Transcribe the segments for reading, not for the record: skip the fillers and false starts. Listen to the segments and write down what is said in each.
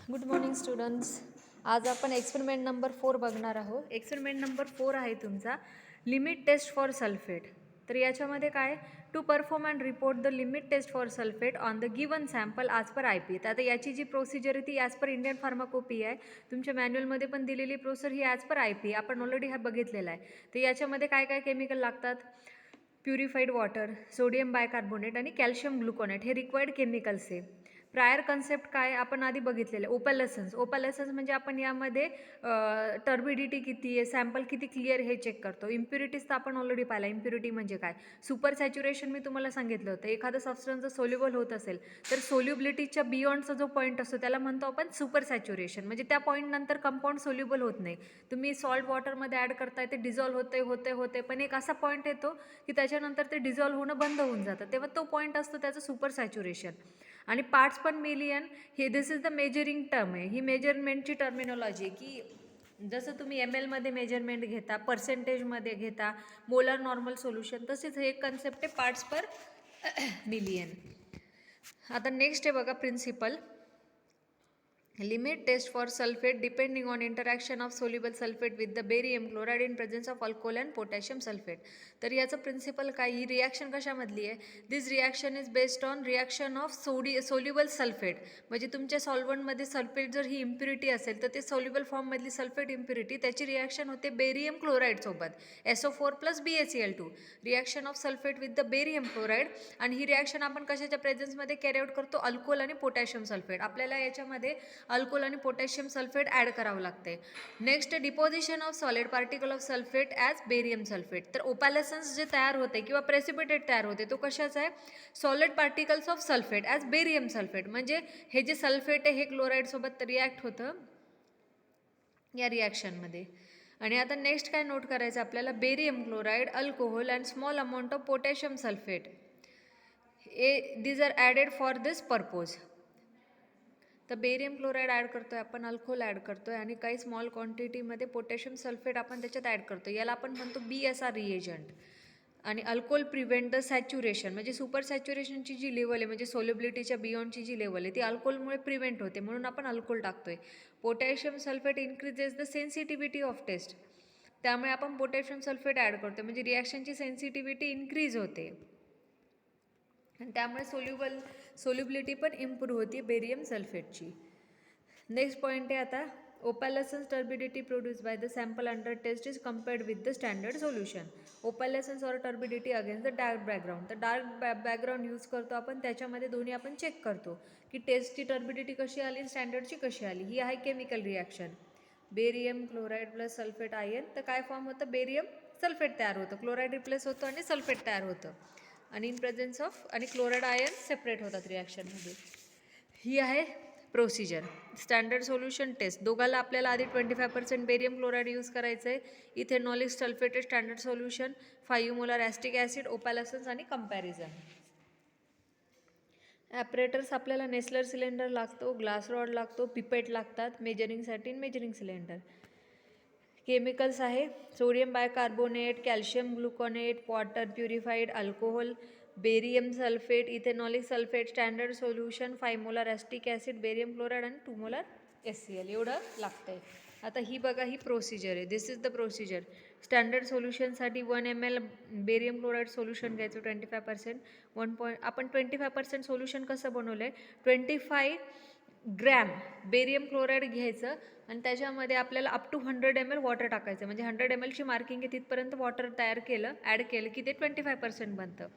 Good morning students. आज आपण experiment number 4 बघणार आहोत. एक्सपेरिमेंट नंबर 4 आहे तुमचा लिमिट टेस्ट फॉर सल्फेट. तर याच्यामध्ये काय, to perform and report the limit test for sulphate on the given sample as per IP. तर आता याची जी प्रोसिजर आहे ती ॲज पर इंडियन फार्माकोपी आहे. तुमच्या मॅन्युअलमध्ये पण दिलेली प्रोसिजर ही ॲज पर IP आपण ऑलरेडी हा बघितलेला आहे. तर याच्यामध्ये काय काय केमिकल लागतात, प्युरिफाईड वॉटर, सोडियम बायकार्बोनेट आणि कॅल्शियम ग्लुकोनेट हे रिक्वायर्ड केमिकल्स आहे. प्रायर कन्सेप्ट काय आपण आधी बघितलेलं, ओपॅलसन्स. ओपॅलसन्स म्हणजे आपण यामध्ये टर्बिडिटी किती आहे, सॅम्पल किती क्लिअर हे चेक करतो. इम्प्युरिटीज तर आपण ऑलरेडी पाहिला. इम्प्युरिटी म्हणजे काय, सुपर सॅच्युरेशन मी तुम्हाला सांगितलं होतं. एखादं सबस्टन्स जर सोल्युबल होत असेल तर सोल्युबिलिटीच्या बियॉन्डचा जो पॉईंट असतो त्याला म्हणतो आपण सुपर सॅच्युरेशन. म्हणजे त्या पॉईंटनंतर कंपाऊंड सोल्युबल होत नाही. तुम्ही सॉल्ट वॉटरमध्ये ॲड करताय, ते डिझॉल्व्ह होते पण एक असा पॉईंट येतो की त्याच्यानंतर ते डिझॉल्व्ह होणं बंद होऊन जातं. तेव्हा तो पॉईंट असतो त्याचं सुपर सॅच्युरेशन. आणि पार्ट्स पर मिलियन हे दिस इज द मेजरिंग टर्म आहे. ही मेजरमेंटची टर्मिनॉलॉजी की जसं तुम्ही ML मध्ये मेजरमेंट घेता, पर्सेंटेजमध्ये घेता, मोलर नॉर्मल सोल्युशन, तसेच हे एक कन्सेप्ट आहे पार्ट्स पर मिलियन. आता नेक्स्ट आहे बघा principal. Limit test for sulfate depending on interaction of soluble sulfate with the barium chloride in presence of alcohol and potassium sulfate. तर याचं प्रिन्सिपल काय, ही रिॲक्शन कशामधली आहे, this reaction is based on reaction of soluble sulphate. म्हणजे तुमच्या सॉल्व्हंटमध्ये sulphate जर ही impurity असेल तर ते सोल्युबल फॉर्ममधली सल्फेट इम्प्युरिटी त्याची रिॲक्शन होते बेरियम क्लोराईडसोबत, SO4 + BaCl2. Reaction of sulphate with the barium chloride. आणि ही रिॲक्शन आपण कशाच्या प्रेझेन्समध्ये कॅरी आउट करतो, अल्कोहोल आणि पोटॅशियम सल्फेट. आपल्याला याच्यामध्ये अल्कोहोल आणि पोटॅशियम सल्फेट ॲड करावं लागते. Next deposition of solid particle of sulphate as barium sulphate. तर ओपॅलसन्स जे तयार होते किंवा प्रेसिपिटेट तयार होते तो कशाचा आहे, solid particles of sulphate as barium sulphate. म्हणजे हे जे सल्फेट आहे हे क्लोराईडसोबत रिॲक्ट होतं या रिॲक्शनमध्ये. आणि आता नेक्स्ट काय नोट करायचं आपल्याला, barium chloride, alcohol and small amount of potassium sulphate these are added for this purpose. तर बेरियम क्लोराईड ॲड करतोय आपण, अल्कोहोल ॲड करतोय आणि काही स्मॉल क्वांटिटीमध्ये पोटॅशियम सल्फेट आपण त्याच्यात ॲड करतो. याला आपण म्हणतो BSR रिएजंट. आणि अल्कोहोल प्रिव्हेंट द सॅच्युरेशन. म्हणजे सुपर सॅच्युरेशनची जी लेवल आहे, म्हणजे सोल्युबिलिटीच्या बियॉन्डची जी लेवल आहे ती अल्कोहोलमुळे प्रिव्हेंट होते, म्हणून आपण अल्कोहोल टाकतोय. Potassium sulphate increases the sensitivity of test. त्यामुळे आपण पोटॅशियम सल्फेट ॲड करतो, म्हणजे रिॲक्शनची सेन्सिटिव्हिटी इन्क्रीज होते आणि त्यामुळे सोल्युबिलिटी पण इम्प्रूव्ह होती बेरियम सल्फेटची. नेक्स्ट पॉईंट आहे आता, opalescence turbidity produced by the sample under test is compared with the standard solution. Opalescence or turbidity against the dark background. तर डार्क बॅकग्राऊंड यूज करतो आपण, त्याच्यामध्ये दोन्ही आपण चेक करतो की टेस्टची टर्बिडिटी कशी आली, स्टँडर्डची कशी आली. ही आहे chemical reaction. Barium chloride plus sulphate ion, तर काय फॉर्म होतं, बेरियम सल्फेट तयार होतं, क्लोराईड रिप्लेस होतं आणि सल्फेट तयार होतं. आणि इन प्रेझेन्स ऑफ आणि क्लोराईड आयन सेपरेट होतात रिॲक्शनमध्ये. ही आहे प्रोसिजर. स्टँडर्ड सोल्युशन टेस्ट, दोघाला आपल्याला आधी 25% बेरियम क्लोराईड यूज करायचं आहे. Ethanolic sulphated standard solution, 5 molar acetic acid, opalescence आणि कंपॅरिझन. ॲपरेटर्स आपल्याला नेसलर सिलेंडर लागतो, ग्लास रॉड लागतो, पिपेट लागतात मेजरिंगसाठी, मेजरिंग सिलेंडर. केमिकल्स आहे sodium bicarbonate, calcium gluconate, water purified, alcohol, barium sulphate, ethanolic sulphate standard solution, 5 molar acetic acid, barium chloride आणि 2 molar SCl एवढं लागतं आहे. आता ही बघा, ही प्रोसिजर आहे, this is the procedure. Standard सोल्युशनसाठी 1 ml बेरियम क्लोराईड सोल्युशन घ्यायचं 25%. आपण 25% सोल्युशन कसं बनवलं आहे, 25 ग्रॅम बेरियम क्लोराईड घ्यायचं आणि त्याच्यामध्ये आपल्याला अप टू 100 ml वॉटर टाकायचं. म्हणजे 100 mlची मार्किंग आहे तिथपर्यंत वॉटर ॲड केलं की ते 25% बनतं.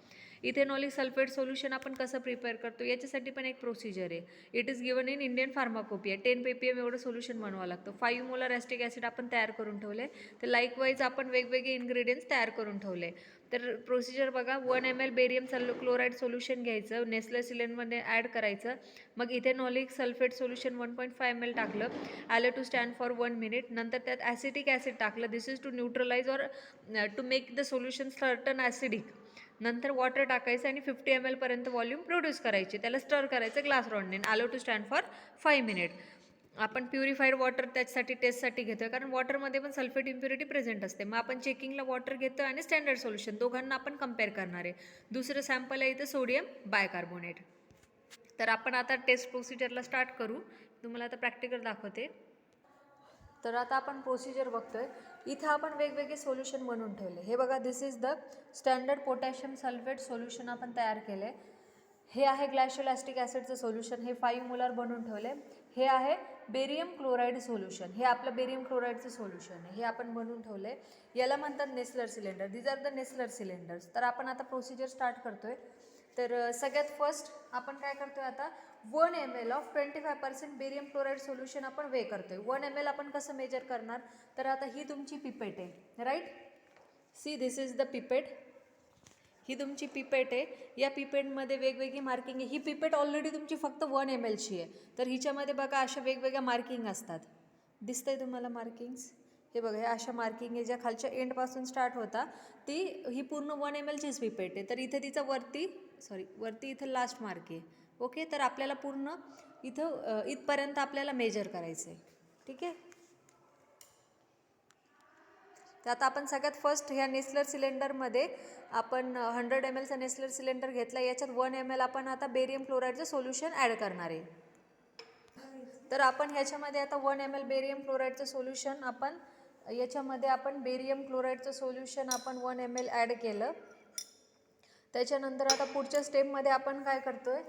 इथेनॉलिक सल्फेट सोल्युशन आपण कसं प्रिपेअर करतो याच्यासाठी पण एक प्रोसिजर आहे. It is given in Indian pharmacopoeia आहे. 10 ppm एवढं सोल्युशन बनवावं लागतं. 5 मोलार ॲस्टिक ॲसिड आपण तयार करून ठेवले, तर लाईकवाईज आपण वेगवेगळे इन्ग्रेडियंट्स तयार करून ठेवले. तर प्रोसिजर बघा, 1 ml बेरियम क्लोराईड सोल्युशन घ्यायचं, नेसले सिलेंडरमध्ये ॲड करायचं. मग इथेनॉलिक सल्फेट सोल्युशन 1.5 ml टाकलं, आलं टू स्टँड फॉर 1 minute. नंतर त्यात ॲसिटिक ॲसिड टाकलं, this is to neutralize or to make the solution certain acidic. नंतर वॉटर टाकायचं आणि 50 ml पर्यंत व्हॉल्यूम प्रोड्यूस करायचे, त्याला स्टर करायचं ग्लास रॉडने, आलो टू स्टँड फॉर 5 minute. आपण प्युरिफाईड वॉटर त्याच्यासाठी टेस्टसाठी घेतो आहे, कारण वॉटरमध्ये पण सल्फेट इम्प्युरिटी प्रेझेंट असते. मग आपण चेकिंगला वॉटर घेतो आणि स्टँडर्ड सोल्युशन, दोघांना आपण कम्पेअर करणार आहे. दुसरं सॅम्पल आहे इथं सोडियम बायकार्बोनेट. तर आपण आता टेस्ट प्रोसिजरला स्टार्ट करू तुम्हाला आता प्रॅक्टिकल दाखवते. तर आता आपण प्रोसिजर बघतोय. इथं आपण वेगवेगळे सोल्युशन बनवून ठेवले. हे बघा, this is the standard potassium sulphate solution आपण तयार केले. हे आहे ग्लायकोलॅस्टिक ॲसिडचं सोल्युशन, हे 5 मोलार बनवून ठेवले. हे आहे बेरियम क्लोराईड सोल्युशन, हे आपलं बेरियम क्लोराईडचं सोल्युशन आहे, हे आपण बनवून ठेवले. याला म्हणतात Nessler cylinder. These are the Nessler cylinders. तर आपण आता प्रोसिजर स्टार्ट करतोय. तर सगळ्यात फर्स्ट आपण काय करतोय आता, 1 ml of 25% barium chloride solution आपण वे करतोय. 1 ml आपण कसं मेजर करणार, तर आता ही तुमची पिपेट आहे, right. See, this is the pipette. ही तुमची पिपेट आहे. या पिपेटमध्ये वेगवेगळी मार्किंग आहे. ही पिपेट ऑलरेडी तुमची फक्त 1 ml ची आहे. तर हिच्यामध्ये बघा अशा वेगवेगळ्या मार्किंग असतात. दिसतंय तुम्हाला मार्किंग्स? हे बघा, हे अशा मार्किंग आहे ज्या खालच्या एंडपासून स्टार्ट होता. ही पूर्ण 1 ml चीच पिपेट आहे. तर इथे तिचा वरती इथं लास्ट मार्क आहे. ओके, तर आपल्याला पूर्ण इथं इथपर्यंत आपल्याला मेजर करायचं आहे. ठीक आहे. तर आता आपण सगळ्यात फर्स्ट ह्या नेसलर सिलेंडरमध्ये आपण 100 ml चा नेसलर सिलेंडर घेतला. याच्यात 1 ml आपण आता बेरियम क्लोराईडचं सोल्युशन ॲड करणार आहे. तर आपण ह्याच्यामध्ये आता 1 ml बेरियम क्लोराईडचं सोल्युशन आपण बेरियम क्लोराईडचं सोल्युशन आपण 1 ml ॲड केलं. त्याच्यानंतर आता पुढच्या स्टेपमध्ये आपण काय करतोय,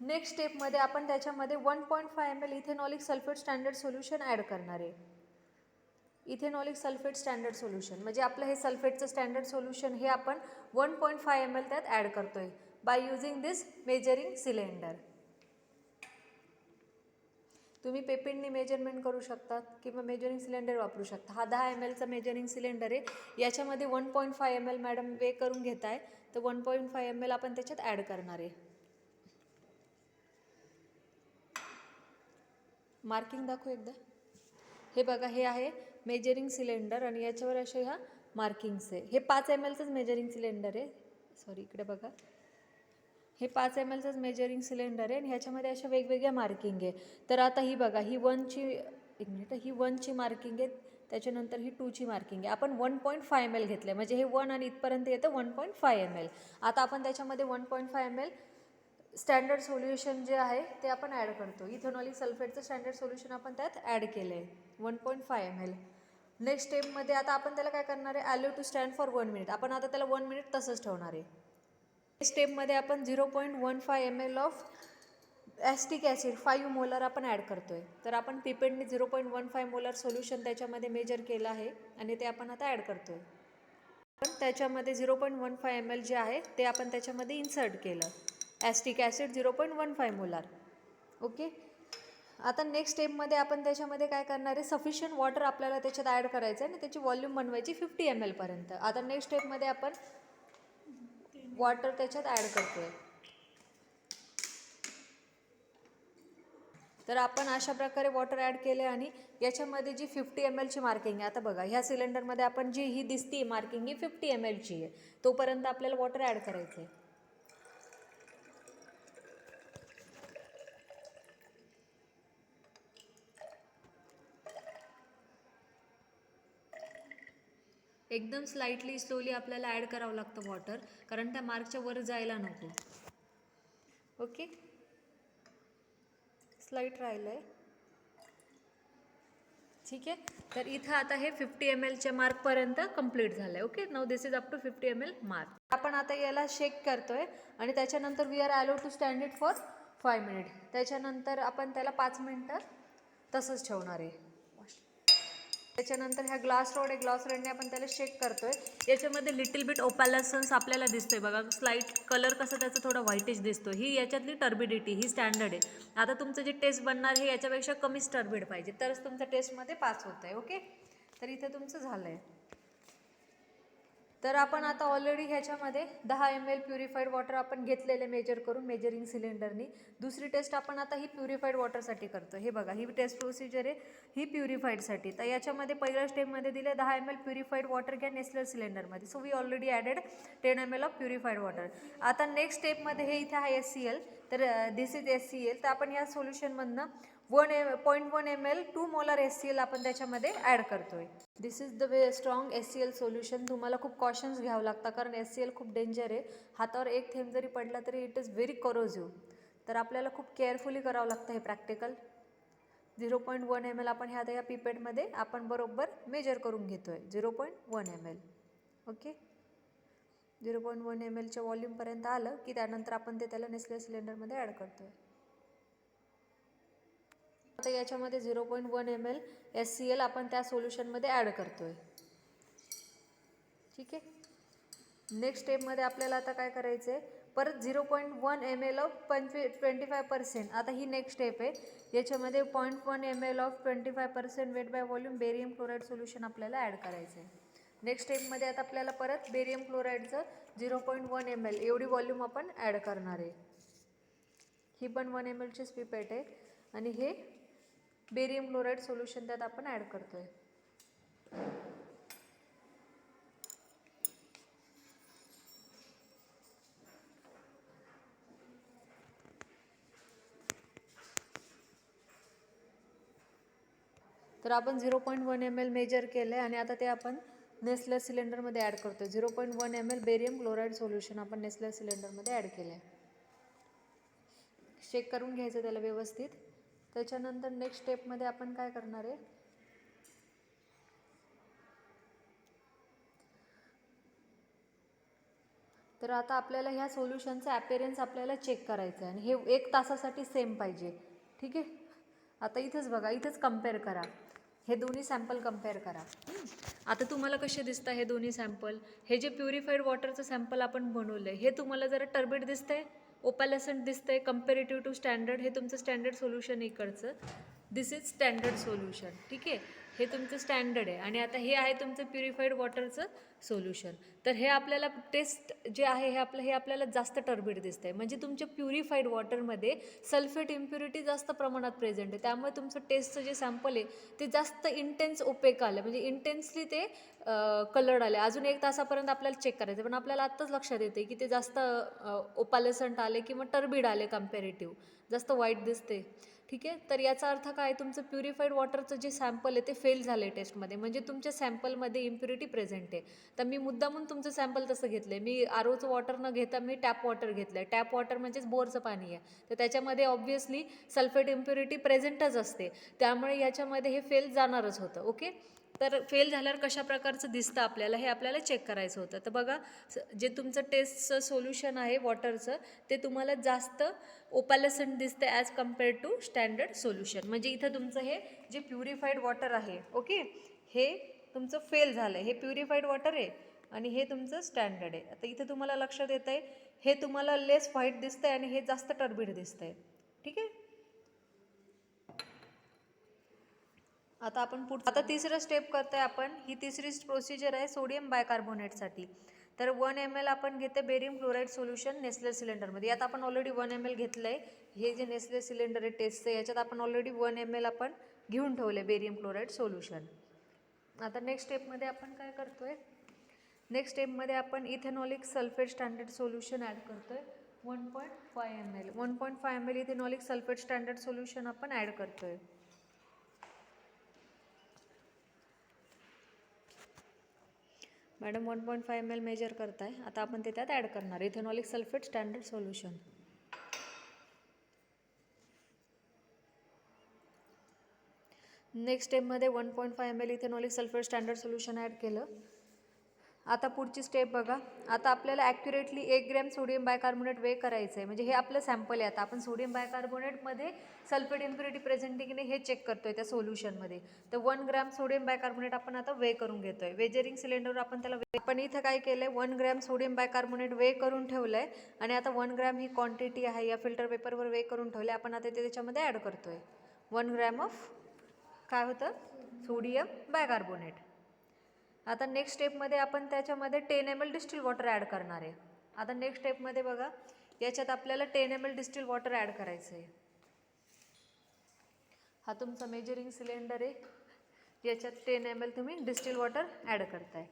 नेक्स्ट स्टेपमध्ये आपण त्याच्यामध्ये 1.5 ml ethanolic sulphate standard solution add करणार आहे. इथेनॉलिक सल्फेट स्टँडर्ड सोल्युशन म्हणजे आपलं हे सल्फेटचं स्टँडर्ड सोल्युशन हे आपण 1.5 ml त्यात ॲड करतोय by using this measuring cylinder. तुम्ही पेपेंटनी मेजरमेंट करू शकतात किंवा मेजरिंग सिलेंडर वापरू शकता. हा 10 ml चा मेजरिंग सिलेंडर आहे. याच्यामध्ये 1.5 ml मॅडम वे करून घेत आहे. तर 1.5 ml आपण त्याच्यात ॲड करणार आहे. मार्किंग दाखवू एकदा. हे बघा, हे आहे मेजरिंग सिलेंडर आणि याच्यावर अशा ह्या मार्किंग्स आहे. हे 5 ml चंच मेजरिंग सिलेंडर आहे. इकडे बघा, हे 5 ml चंच मेजरिंग सिलेंडर आहे आणि ह्याच्यामध्ये अशा वेगवेगळ्या मार्किंग आहे. तर आता ही बघा, ही 1 ची मार्किंग आहे. त्याच्यानंतर ही 2 ची मार्किंग आहे. आपण 1.5 ml घेतलं म्हणजे हे 1 आणि इथपर्यंत येतं 1.5 ml. आता आपण त्याच्यामध्ये 1.5 ml स्टँडर्ड सोल्युशन जे आहे ते आपण ॲड करतो. इथेनॉलिक सल्फेटचं स्टँडर्ड सोल्युशन आपण त्यात ॲड केलं आहे 1.5 ml. नेक्स्ट स्टेपमध्ये आता आपण त्याला काय करणार आहे, allow to stand for 1 minute. आपण आता त्याला 1 मिनिट तसंच ठेवणार आहे. स्टेपमध्ये आपण 0.15 ml ऑफ ॲस्टिक ॲसिड 5 मोलार आपण ॲड करतो आहे. तर आपण पिपेटने 0.15 मोलार सोल्युशन त्याच्यामध्ये मेजर केलं आहे आणि ते आपण आता ॲड करतो आहे. पण त्याच्यामध्ये 0.15 ml जे आहे ते आपण त्याच्यामध्ये इन्सर्ट केलं. ॲस्टिक ॲसिड 0.15 मोलार. ओके. आता नेक्स्ट स्टेपमध्ये आपण त्याच्यामध्ये काय करणार आहे, सफिशियंट वॉटर आपल्याला त्याच्यात ॲड करायचं आहे आणि त्याची व्हॉल्यूम बनवायची 50 ml पर्यंत. आता नेक्स्ट स्टेपमध्ये आपण वॉटर त्याच्यात ॲड करतो आहे. तर आपण अशा प्रकारे वॉटर ॲड केले आणि याच्यामध्ये जी 50 ml ची मार्किंग आहे, आता बघा ह्या सिलेंडरमध्ये आपण जी ही दिसती मार्किंग ही 50 ml ची आहे. तोपर्यंत आपल्याला वॉटर ॲड करायचं आहे. एकदम स्लाइटली स्लोली आपल्याला ॲड करावं लागतं वॉटर, कारण त्या मार्कच्या वर जायला नको. ओके, स्लाइट राहिलं आहे. ठीक आहे. तर इथं आता हे 50 ml च्या मार्कपर्यंत कंप्लीट झालं आहे. Okay, now this is up to 50 ml mark. आपण आता याला शेक करतोय आणि त्याच्यानंतर we are allow to stand it for 5 minute. त्याच्यानंतर आपण त्याला 5 मिनटं तसंच ठेवणार आहे. त्याच्यानंतर ह्या ग्लास रॉडने आपण त्याला शेक करतोय. याच्यामध्ये लिटिल बिट ओपॅलसन्स आपल्याला दिसतोय बघा, स्लाइट कलर कसं त्याचं थोडा व्हाईटिश दिसतो. ही याच्यातली टर्बिडिटी ही स्टँडर्ड आहे. आता तुमचं जे टेस्ट बनणार हे याच्यापेक्षा कमीच टर्बिड पाहिजे तरच तुमच्या टेस्टमध्ये पास होत आहे. ओके, तर इथे तुमचं झालं आहे. तर आपण आता ऑलरेडी ह्याच्यामध्ये 10 ml प्युरिफाईड वॉटर आपण घेतलेले मेजर करून मेजरिंग सिलेंडरनी. दुसरी टेस्ट आपण आता ही प्युरिफाईड वॉटरसाठी करतो. हे बघा, ही टेस्ट प्रोसिजर आहे ही प्युरिफाईडसाठी. तर याच्यामध्ये पहिल्या स्टेपमध्ये दिले 10 ml प्युरिफाईड वॉटर घ्या नेसलर सिलेंडरमध्ये. So we already added 10 ml of purified water. आता नेक्स्ट स्टेपमध्ये हे इथे आहे HCl. तर दिस इज HCl. तर आपण या सोल्युशनमधनं 0.1 ml 2 मोलार HCl आपण त्याच्यामध्ये ॲड करतोय. This is the strong HCl solution. तुम्हाला खूप कॉशन्स घ्यावं लागतं कारण HCl खूप डेंजर आहे. हातावर एक थेंब जरी पडला तरी इट इज व्हेरी करोजिव्ह. तर आपल्याला खूप केअरफुली करावं लागतं हे प्रॅक्टिकल. 0.1 ml आपण ह्या आता या पिपेटमध्ये आपण बरोबर मेजर करून घेतोय 0.1 ml. ओके, 0.1 mlच्या व्हॉल्यूमपर्यंत आलं की त्यानंतर आपण ते त्याला नेसले सिलेंडरमध्ये ॲड करतोय. आता याच्यामध्ये 0.1 ml HCl आपण त्या सोल्युशनमध्ये ॲड करतोय. ठीक आहे. नेक्स्ट स्टेपमध्ये आपल्याला आता काय करायचं आहे, परत 0.1 ml ऑफ 25%. आता ही नेक्स्ट स्टेप आहे. याच्यामध्ये 0.1 ml of 25% weight by volume barium chloride solution आपल्याला ॲड करायचं आहे. नेक्स्ट स्टेपमध्ये आता आपल्याला परत बेरियम क्लोराईडचं 0.1 ml एवढी व्हॉल्यूम आपण ॲड करणार आहे. ही पण 1 ml ची पिपेट आहे आणि हे बेरियम क्लोराईड सोल्युशन त्यात आपण ॲड करतोय. तर आपण 0.1 ml मेजर केलं आहे आणि आता ते आपण नेसलर सिलेंडरमध्ये ॲड करतो. 0.1 ml बेरियम क्लोराईड सोल्युशन आपण नेसलर सिलेंडरमध्ये ॲड केलं आहे. चेक करून घ्यायचं त्याला व्यवस्थित. त्याच्यानंतर नेक्स्ट स्टेपमध्ये आपण काय करणार आहे, तर आता आपल्याला ह्या सोल्युशनचा ॲपेरन्स आपल्याला चेक करायचं आहे आणि हे 1 तासासाठी सेम पाहिजे. ठीक आहे. आता इथंच बघा, इथंच कम्पेअर करा, हे दोन्ही सॅम्पल कम्पेअर करा. आता तुम्हाला कसे दिसतं हे दोन्ही सॅम्पल? हे जे प्युरिफाईड वॉटरचं सॅम्पल आपण बनवलं आहे हे तुम्हाला जरा टर्बिड दिसतंय, ओपॅलसंट दिसतंय कम्पॅरेटिव्ह टू स्टँडर्ड. हे तुमचं स्टँडर्ड सोल्युशन इकडचं, दिस इज स्टँडर्ड सोल्युशन. ठीक आहे, हे तुमचं स्टँडर्ड आहे आणि आता हे आहे तुमचं प्युरिफाईड वॉटरचं सोल्युशन. तर हे आपल्याला टेस्ट जे आहे हे आपल्याला जास्त टर्बिड दिसतंय, म्हणजे तुमच्या प्युरिफाईड वॉटरमध्ये सल्फेट इम्प्युरिटी जास्त प्रमाणात प्रेझेंट आहे. त्यामुळे तुमचं टेस्टचं जे सॅम्पल आहे ते जास्त इंटेन्स ओपेक आलं, म्हणजे इंटेन्सली ते कलर्ड आले. अजून 1 तासापर्यंत आपल्याला चेक करायचं, पण आपल्याला आत्ताच लक्षात येते की ते जास्त ओपॅलसंट आले किंवा टर्बिड आले, कम्पॅरेटिव्ह जास्त वाईट दिसते. ठीक आहे. तर याचा अर्थ काय, तुमचं प्युरिफाईड वॉटरचं जे सॅम्पल आहे ते फेल झालं आहे टेस्टमध्ये, म्हणजे तुमच्या सॅम्पलमध्ये इम्प्युरिटी प्रेझेंट आहे. तर मी मुद्दामून तुमचं सॅम्पल तसं घेतलं आहे. मी आरोचं वॉटर न घेता मी टॅप वॉटर घेतलं आहे. टॅप वॉटर म्हणजेच बोरचं पाणी आहे, तर त्याच्यामध्ये ऑब्व्हियसली सल्फेट इम्प्युरिटी प्रेझेंटच असते, त्यामुळे याच्यामध्ये हे फेल जाणारच होतं. ओके, तर फेल झाल्यावर कशा प्रकारचं दिसतं आपल्याला हे आपल्याला चेक करायचं होतं. तर बघा, जे तुमचं टेस्टचं सोल्युशन आहे वॉटरचं ते तुम्हाला जास्त ओपॅलसंट दिसतं as compared to standard solution. म्हणजे इथं तुमचं हे जे प्युरिफाईड वॉटर आहे, ओके, हे तुमचं फेल झालं आहे. हे प्युरिफाईड वॉटर आहे आणि हे तुमचं स्टँडर्ड आहे. आता इथं तुम्हाला लक्षात येतं आहे हे तुम्हाला लेस व्हाईट दिसतं आहे आणि हे जास्त टर्बिड दिसतं आहे. ठीक आहे. आता आपण आता तिसरं स्टेप करतोय आपण. ही तिसरी प्रोसिजर आहे सोडियम बायकार्बोनेटसाठी. तर 1 ml आपण घेते बेरियम क्लोराईड सोल्युशन नेसले सिलेंडरमध्ये. यात आपण ऑलरेडी 1 ml घेतलं आहे. हे जे नेसले सिलेंडर आहे टेस्टचं, याच्यात आपण ऑलरेडी 1 ml आपण घेऊन ठेवलं आहे बेरियम क्लोराईड सोल्युशन. आता नेक्स्ट स्टेपमध्ये आपण काय करतोय, नेक्स्ट स्टेपमध्ये आपण ethanolic sulphate standard solution add करतोय 1.5 ml. 1.5 ml ethanolic sulphate standard solution आपण ॲड करतोय. मॅडम 1.5 ml मेजर करताय, आता आपण ते त्यात ॲड करणार ethanolic sulphate standard solution. Next स्टेपमध्ये 1.5 ml ethanolic sulphate standard solution add केलं. आता पुढची स्टेप बघा. आता आपल्याला ॲक्युरेटली 1 ग्रॅम सोडियम बायकार्बोनेट वे करायचं आहे, म्हणजे हे आपलं सॅम्पल आहे. आता आपण सोडियम बायकार्बोनेटमध्ये सल्फेट इम्प्युरिटी प्रेझेंट की नाही हे चेक करतोय त्या सोल्युशनमध्ये. तर 1 ग्रॅम सोडियम बायकार्बोनेट आपण आता वे करून घेतोय. वेजरिंग सिलेंडरवर आपण त्याला पण इथं काय केलं आहे, 1 ग्रॅम सोडियम बायकार्बोनेट वे करून ठेवलं आहे आणि आता 1 ग्रॅम ही क्वांटिटी आहे या फिल्टर पेपरवर वे करून ठेवले. आपण आता ते त्याच्यामध्ये ॲड करतोय 1 ग्रॅम ऑफ काय होतं सोडियम बायकार्बोनेट. आता नेक्स्ट स्टेपमध्ये आपण त्याच्यामध्ये 10 ml डिस्टिल वॉटर ॲड करणार आहे. आता नेक्स्ट स्टेपमध्ये बघा, याच्यात आपल्याला 10 ml डिस्टिल वॉटर ॲड करायचं आहे. हा तुमचा मेजरिंग सिलेंडर आहे, याच्यात 10 ml तुम्ही डिस्टिल वॉटर ॲड करताय.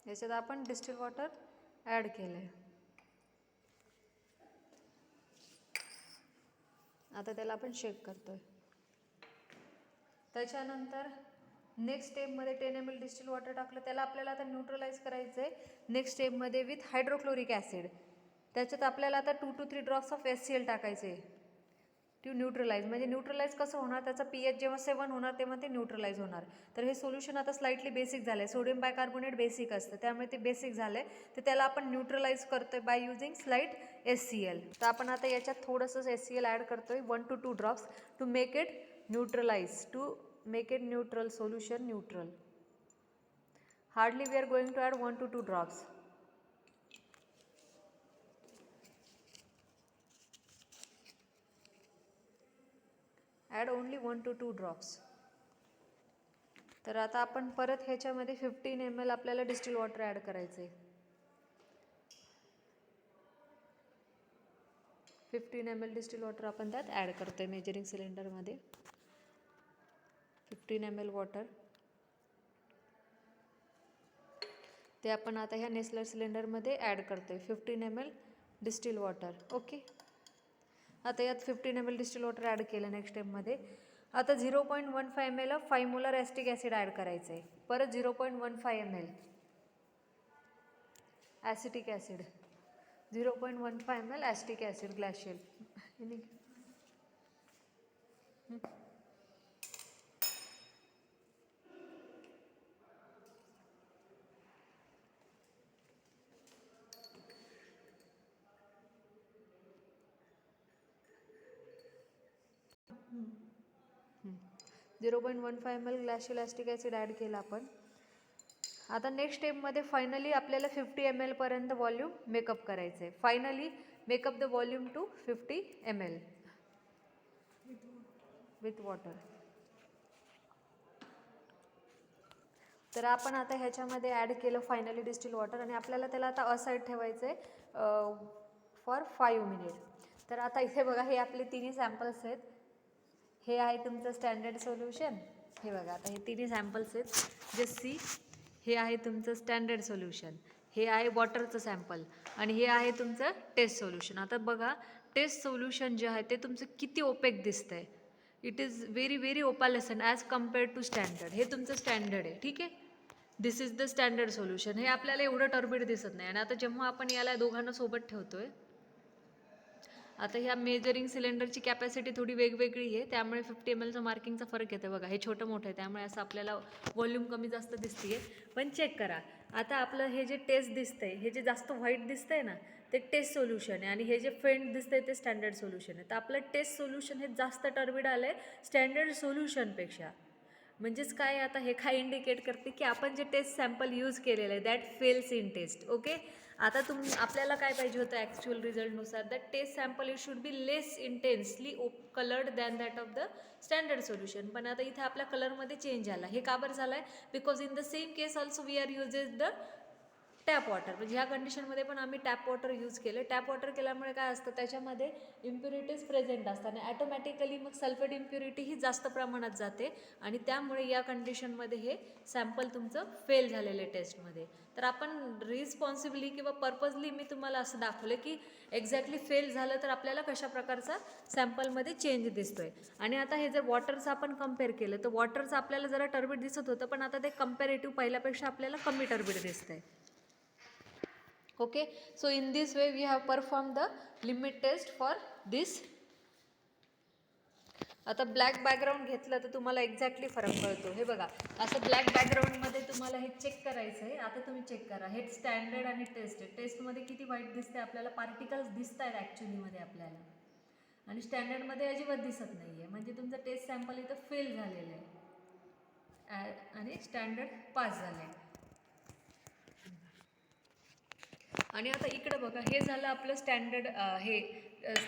याच्यात आपण डिस्टिल वॉटर ॲड केलं आहे. आता त्याला आपण चेक करतोय. त्याच्यानंतर नेक्स्ट स्टेपमध्ये 10 ml डिस्टिल वॉटर टाकलं, त्याला आपल्याला आता न्यूट्रलाइज करायचं आहे नेक्स्ट स्टेपमध्ये विथ हायड्रोक्लोरिक ॲसिड. त्याच्यात आपल्याला आता 2 to 3 ड्रॉप्स ऑफ HCl टाकायचे आहे टू न्यूट्रलाइज. म्हणजे न्यूट्रलाइज कसं होणार, त्याचा pH जेव्हा 7 होणार तेव्हा ते न्यूट्रलाइज होणार. तर हे सोल्युशन आता स्लाइटली बेसिक झालं आहे. सोडियम बायकार्बोनेट बेसिक असतं, त्यामुळे ते बेसिक झालं आहे. तर त्याला आपण न्यूट्रलाइज करतोय बाय युझिंग स्लाइट HCl. तर आपण आता याच्यात थोडंसं HCl ॲड करतोय 1 to 2 drops to make it neutralize, to make it neutral, solution neutral. Hardly we are going to add 1 to 2 drops. Add only 1 to 2 drops. तर आता आपण परत ह्याच्यामध्ये 15 ml आपल्याला डिस्टिल वॉटर ॲड करायचं आहे. 15 ml डिस्टिल वॉटर आपण त्यात ॲड करतोय मेजरिंग सिलेंडरमध्ये. 15 ml वॉटर ते आपण आता ह्या नेसलर सिलेंडरमध्ये ॲड करतोय. 15 ml डिस्टिल वॉटर. ओके, आता यात 15 ml डिस्टिल वॉटर ॲड केलं नेक्स्ट स्टेपमध्ये. आता 0.15 ml of 5 molar acetic acid add करायचं आहे. परत 0.15 ml acetic acid, 0.15 ml acetic acid glacial. 0.15 ml glacial acetic acid add केलं आपण. आता नेक्स्ट स्टेपमध्ये फायनली आपल्याला 50 ml पर्यंत व्हॉल्यूम मेकअप करायचं आहे. Finally make up the volume to 50 ml with water. तर आपण आता ह्याच्यामध्ये ॲड केलं फायनली डिस्टिल वॉटर आणि आपल्याला त्याला आता असाईड ठेवायचं आहे फॉर 5 मिनिट. तर आता इथे बघा, हे आपले तिन्ही सॅम्पल्स आहेत. हे आहे तुमचं स्टँडर्ड सोल्युशन. हे बघा, आता हे तिन्ही सॅम्पल्स आहेत जे सी. हे आहे तुमचं स्टँडर्ड सोल्युशन, हे आहे वॉटरचं सॅम्पल आणि हे आहे तुमचं टेस्ट सोल्युशन. आता बघा, टेस्ट सोल्युशन जे आहे ते तुमचं किती ओपेक दिसतं आहे. It is very very opalescent as compared to standard. हे तुमचं स्टँडर्ड आहे, ठीक आहे. This is the standard solution. हे आपल्याला एवढं टर्बिड दिसत नाही. आणि आता जेव्हा आपण याला दोघांना सोबत ठेवतोय, आता ह्या मेजरिंग सिलेंडरची कॅपॅसिटी थोडी वेगवेगळी आहे, त्यामुळे 50 mlचा मार्किंगचा फरक येतो बघा. हे छोटं मोठं आहे, त्यामुळे असं आपल्याला व्हॉल्यूम कमी जास्त दिसते. पण चेक करा, आता आपलं हे जे टेस्ट दिसतंय, हे जे जास्त व्हाईट दिसतंय ना, ते टेस्ट सोल्युशन आहे आणि हे जे फेंट दिसतंय ते स्टँडर्ड सोल्युशन आहे. तर आपलं टेस्ट सोल्युशन हे जास्त टर्बिड आलं आहे स्टँडर्ड सोल्युशनपेक्षा. म्हणजेच काय, आता हे काय इंडिकेट करते की आपण जे टेस्ट सॅम्पल यूज केलेलं आहे that fails in test. Okay, आता आपल्याला काय पाहिजे होतं ॲक्च्युअल रिझल्टनुसार, that test sample it should be less intensely coloured than that of the standard solution. पण आता इथे आपल्या कलरमध्ये चेंज आला. हे का बरं झालं आहे, because in the same case also we are uses the tap water. म्हणजे ह्या कंडिशनमध्ये पण आम्ही टॅप वॉटर यूज केलं. टॅप वॉटर केल्यामुळे काय असतं, त्याच्यामध्ये इम्प्युरिटीज प्रेझेंट असतात आणि ॲटोमॅटिकली मग सल्फेट इम्प्युरिटी ही जास्त प्रमाणात जाते आणि त्यामुळे या कंडिशनमध्ये हे सॅम्पल तुमचं फेल झालेलं आहे टेस्टमध्ये. तर आपण रिस्पॉन्सिबली किंवा पर्पजली मी तुम्हाला असं दाखवलं की एक्झॅक्टली फेल झालं तर आपल्याला कशा प्रकारचा सॅम्पलमध्ये चेंज दिसतोय. आणि आता हे जर वॉटरचं आपण कम्पेअर केलं तर वॉटरचं आपल्याला जरा टर्बिड दिसत होतं, पण आता ते कम्पॅरेटिव्ह पहिल्यापेक्षा आपल्याला कमी टर्बिड दिसतंय. Okay, so in this way we have performed the limit test for this. आता ब्लॅक बॅकग्राऊंड घेतलं तर तुम्हाला एक्झॅक्टली फरक कळतो. हे बघा, असं ब्लॅक बॅकग्राऊंडमध्ये तुम्हाला हे चेक करायचं आहे. आता तुम्ही चेक करा, हे स्टँडर्ड आणि टेस्ट आहे. टेस्टमध्ये किती व्हाईट दिसते आपल्याला, पार्टिकल्स दिसत आहेत ॲक्च्युलीमध्ये आपल्याला, आणि स्टँडर्डमध्ये अजिबात दिसत नाही आहे. म्हणजे तुमचं टेस्ट सॅम्पल इथं फेल झालेलं आहे आणि स्टँडर्ड पास झालं आहे. आणि आता इकडं बघा, हे झालं आपलं स्टँडर्ड हे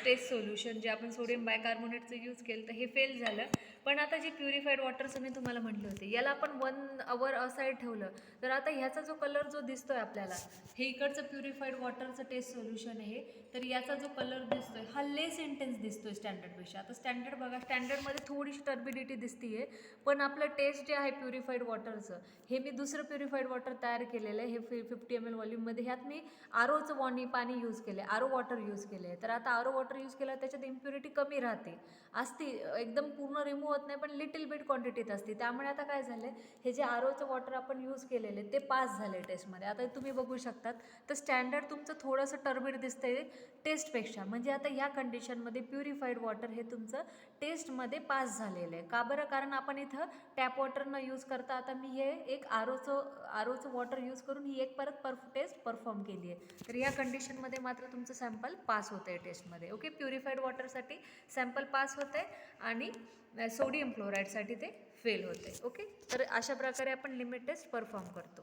टेस्ट सोल्युशन जे आपण सोडियम बायकार्बोनेटचं यूज केलं, तर हे फेल झालं. पण आता जे प्युरिफाईड वॉटरचं मी तुम्हाला म्हटलं होते, याला आपण 1 hour असाईड ठेवलं तर आता ह्याचा जो कलर जो दिसतोय आपल्याला, हे इकडचं प्युरिफाईड वॉटरचं टेस्ट सोल्युशन आहे, तर याचा जो कलर दिसतोय हा लेस इंटेन्स दिसतोय स्टँडर्डपेक्षा. आता स्टँडर्ड बघा, स्टँडर्डमध्ये थोडीशी टर्बिडिटी दिसतीये, पण आपलं टेस्ट जे आहे प्युरिफाईड वॉटरचं, हे मी दुसरं प्युरिफाईड वॉटर तयार केलेलं आहे. हे 50 ml व्हॉल्यूममध्ये. ह्यात मी आरोचं पाणी यूज केलं आहे, आरो वॉटर यूज केलं आहे. तर आता आर ओ वॉटर यूज केला त्याच्यात इम्प्युरिटी कमी राहते, असती एकदम पूर्ण रिमूव्ह होत नाही पण लिटिल बिट क्वांटिटीत असते. त्यामुळे आता काय झालं, हे जे आर ओचं वॉटर आपण यूज केलेले ते पास झाले टेस्टमध्ये. आता तुम्ही बघू शकतात तर स्टँडर्ड तुमचं थोडंसं टर्बिड दिसतंय टेस्टपेक्षा. म्हणजे आता या कंडिशनमध्ये प्युरिफाईड वॉटर हे तुमचं टेस्टमध्ये पास झालेलं आहे. का बरं? कारण आपण इथं टॅप वॉटर न यूज करता आता मी हे एक आर ओचं वॉटर यूज करून ही एक परत टेस्ट परफॉर्म केली आहे. तर या कंडिशनमध्ये मात्र तुमचं सॅम्पल पास होतं आहे टेस्टमध्ये. ओके, प्युरिफाईड वॉटरसाठी सॅम्पल पास होतं आहे आणि सोडियम क्लोराईडसाठी ते फेल होते. ओके, तर अशा प्रकारे आपण लिमिट टेस्ट परफॉर्म करतो.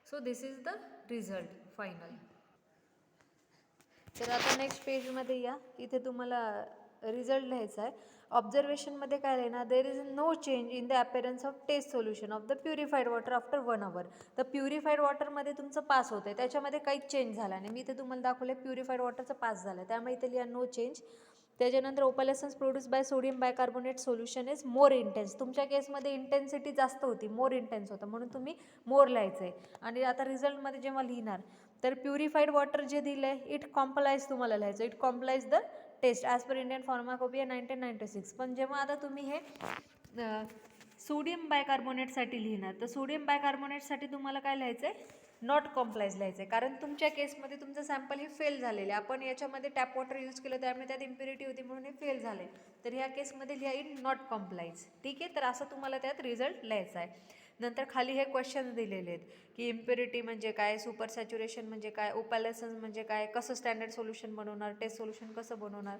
So this is the result final. तर आता नेक्स्ट पेजमध्ये या, इथे तुम्हाला रिझल्ट लिहायचा आहे. ऑब्झर्वेशनमध्ये काय लिहिणार, there is no change in the appearance of test solution of the purified water after 1 hour. तर प्युरिफाईड वॉटरमध्ये तुमचं पास होतं आहे, त्याच्यामध्ये काहीच चेंज झाला नाही. मी इथे तुम्हाला दाखवले प्युरिफाईड वॉटरचं पास झालं, त्यामुळे इथे लिहा नो चेंज. त्याच्यानंतर opalescence produced by sodium bicarbonate solution is more intense. तुमच्या केसमध्ये इंटेन्सिटी जास्त होती, मोर इंटेन्स होतं, म्हणून तुम्ही मोर लिहायचं आहे. आणि आता रिझल्टमध्ये जेव्हा लिहिणार तर प्युरिफाईड वॉटर जे दिलं आहे इट कॉम्प्लाइज तुम्हाला लिहायचं, it complies the test as per Indian pharmacopoeia 1996. पण जेव्हा आता तुम्ही हे सोडियम बायकार्बोनेटसाठी लिहिणार तर सोडियम बायकार्बोनेटसाठी तुम्हाला काय लिहायचं आहे, नॉट कॉम्प्लाइज लिहायचं आहे. कारण तुमच्या केसमध्ये तुमचं सॅम्पल हे फेल झालेले, आपण याच्यामध्ये टॅप वॉटर यूज केलं त्यामुळे त्यात इम्प्युरिटी होती म्हणून हे फेल झाले. तर ह्या केसमध्ये लिहा इन नॉट कॉम्प्लाइज. ठीक आहे, तर असं तुम्हाला त्यात रिझल्ट लिहायचा आहे. नंतर खाली हे क्वेश्चन दिलेले आहेत की इम्प्युरिटी म्हणजे काय, सुपर सॅच्युरेशन म्हणजे काय, ओपॅलसन्स म्हणजे काय, कसं स्टँडर्ड सोल्युशन बनवणार, टेस्ट सोल्युशन कसं बनवणार.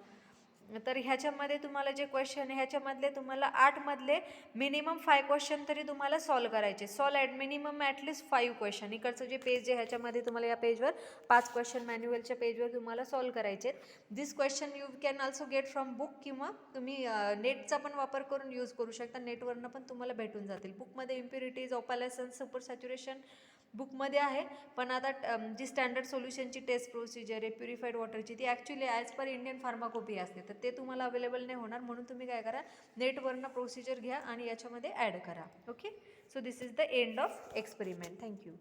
तर ह्याच्यामध्ये तुम्हाला जे क्वेश्चन आहे ह्याच्यामधले तुम्हाला 8 मधले मिनिमम 5 क्वेश्चन तरी तुम्हाला सॉल्व करायचे. Minimum at least 5 question. इकडचं जे पेज आहे ह्याच्यामध्ये तुम्हाला या पेजवर 5 क्वेश्चन मॅन्युअलच्या पेजवर तुम्हाला सॉल्व करायचे आहेत. This question you can also get from book किंवा तुम्ही नेटचा पण वापर करून यूज करू शकता. नेटवरनं पण तुम्हाला भेटून जातील. बुकमध्ये इम्प्युरिटीज, ओपॅलसन्स, सुपर सॅच्युरेशन बुकमध्ये आहे, पण आता जी स्टँडर्ड सोल्युशनची टेस्ट प्रोसिजर आहे प्युरिफाईड वॉटरची ती ॲक्च्युली ॲज पर इंडियन फार्माकोपी असते, तर ते तुम्हाला अवेलेबल नाही होणार. म्हणून तुम्ही काय करा, नेटवरनं प्रोसिजर घ्या आणि याच्यामध्ये ॲड करा. Okay, so this is the end of experiment. Thank you.